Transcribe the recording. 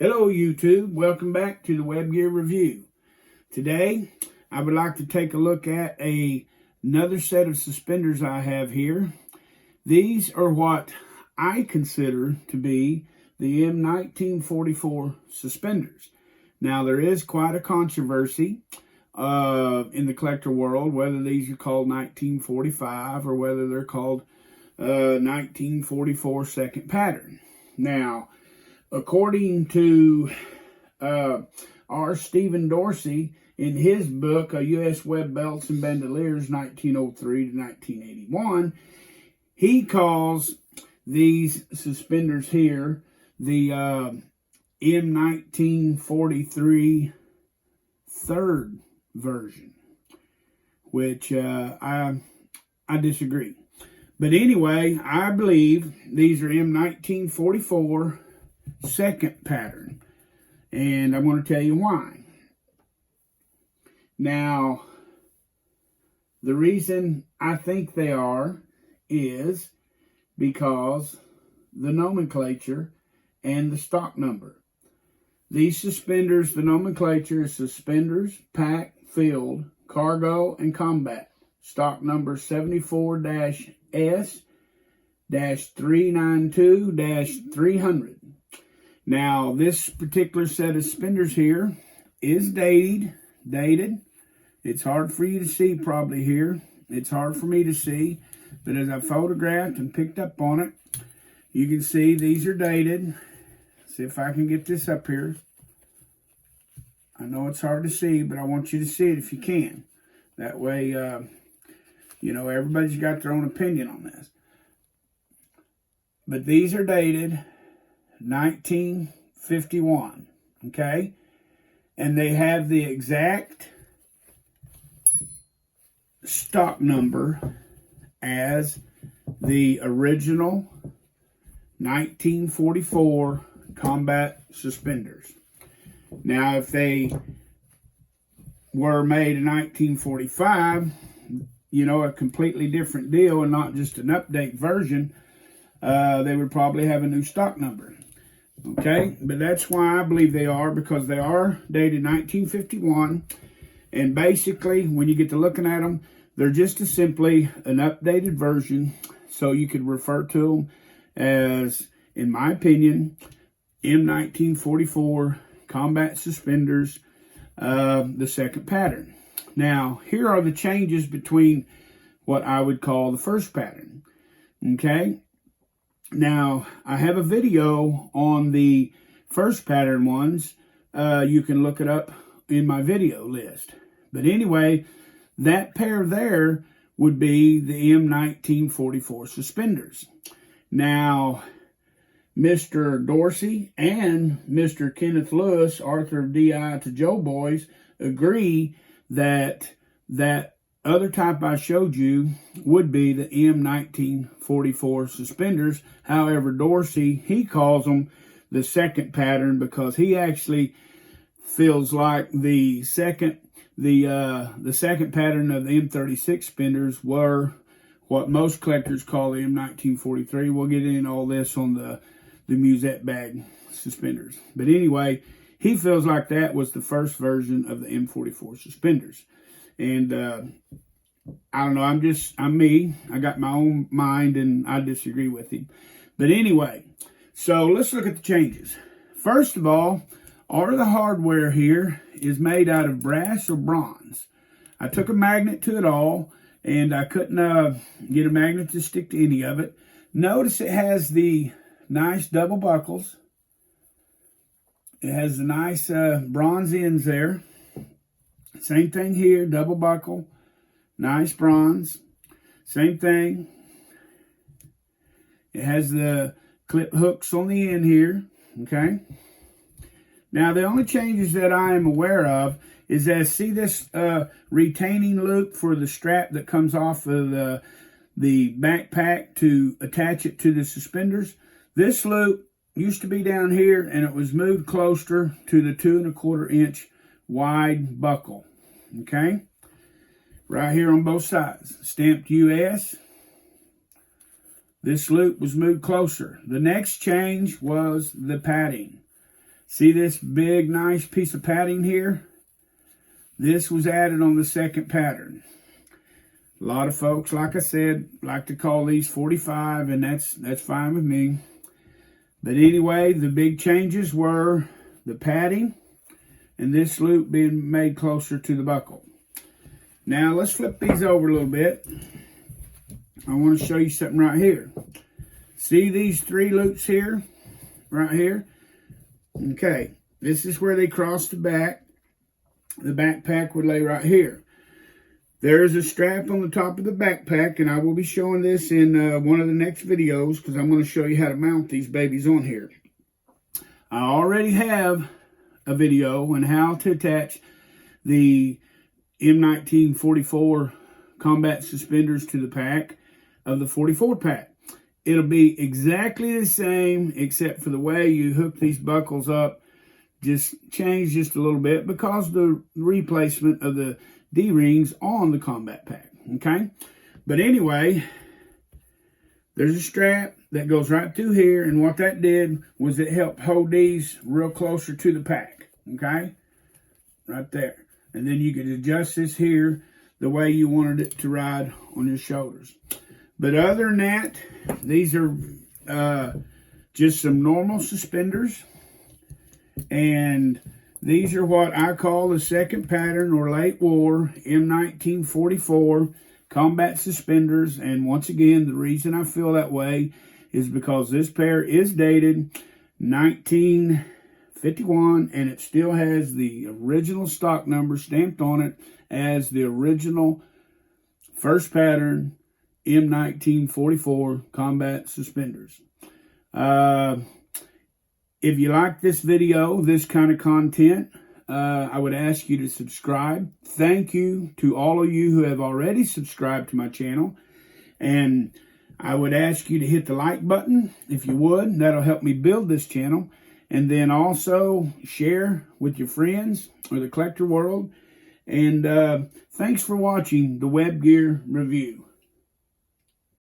Hello YouTube, welcome back to the Web Gear Review. Today I would like to take a look at another set of suspenders I have here. These are what I consider to be the M-1944 suspenders. Now there is quite a controversy in the collector world whether these are called 1945 or whether they're called 1944 second pattern. Now, according to R. Stephen Dorsey, in his book, U.S. Web Belts and Bandoliers, 1903 to 1981, he calls these suspenders here the M-1943 third version, which I disagree. But anyway, I believe these are M-1944 second pattern, and I'm going to tell you why. Now, the reason I think they are is because the nomenclature and the stock number. These suspenders, the nomenclature is suspenders, pack, field, cargo, and combat. Stock number 74-S-392-300. Now, this particular set of suspenders here is dated. It's hard for you to see probably here. It's hard for me to see, but as I photographed and picked up on it, you can see these are dated. See if I can get this up here. I know it's hard to see, but I want you to see it if you can. That way, you know, everybody's got their own opinion on this. But these are dated 1951, okay? And they have the exact stock number as the original 1944 combat suspenders. Now, if they were made in 1945, you know, a completely different deal and not just an update version, they would probably have a new stock number. Okay, but that's why I believe they are, because they are dated 1951, and basically, when you get to looking at them, they're just simply an updated version, so you could refer to them as, in my opinion, M-1944 combat suspenders, the second pattern. Now, here are the changes between what I would call the first pattern, okay? Now, I have a video on the first pattern ones. You can look it up in my video list. But anyway, that pair there would be the M-1944 suspenders. Now, Mr. Dorsey and Mr. Kenneth Lewis, author of DI to Joe Boys, agree that that other type I showed you would be the M-1944 suspenders. However, Dorsey, he calls them the second pattern because he actually feels like the second pattern of the M36 suspenders were what most collectors call the M-1943. We'll get into all this on the musette bag suspenders. But anyway, he feels like that was the first version of the M44 suspenders. And I don't know, I'm me. I got my own mind and I disagree with him. But anyway, so let's look at the changes. First of all the hardware here is made out of brass or bronze. I took a magnet to it all, and I couldn't get a magnet to stick to any of it. Notice it has the nice double buckles. It has the nice bronze ends there. Same thing here, double buckle, nice bronze. Same thing. It has the clip hooks on the end here, okay? Now, the only changes that I am aware of is that, see this retaining loop for the strap that comes off of the backpack to attach it to the suspenders? This loop used to be down here, and it was moved closer to the 2 1/4 inch wide buckle, okay? Right here on both sides, stamped US. This loop was moved closer. The next change was the padding. See this big, nice piece of padding here? This was added on the second pattern. A lot of folks, like I said, like to call these 45, and that's fine with me. But anyway, the big changes were the padding and this loop being made closer to the buckle. Now, let's flip these over a little bit. I want to show you something right here. See these 3 loops here? Right here? Okay, this is where they cross the back. The backpack would lay right here. There is a strap on the top of the backpack, and I will be showing this in one of the next videos because I'm going to show you how to mount these babies on here. I already have a video on how to attach the M-1944 combat suspenders to the pack of the 44 pack. It'll be exactly the same except for the way you hook these buckles up. Just change just a little bit because the replacement of the D-rings on the combat pack, okay? But anyway, there's a strap that goes right through here, and what that did was it helped hold these real closer to the pack, okay? Right there. And then you could adjust this here the way you wanted it to ride on your shoulders. But other than that, these are just some normal suspenders, and these are what I call the second pattern or late war M-1944 combat suspenders. And once again, the reason I feel that way is because this pair is dated 1951 and it still has the original stock number stamped on it as the original first pattern M-1944 combat suspenders. If you like this video, this kind of content, I would ask you to subscribe. Thank you to all of you who have already subscribed to my channel. And I would ask you to hit the like button if you would. That'll help me build this channel. And then also share with your friends or the collector world. And thanks for watching the Web Gear Review.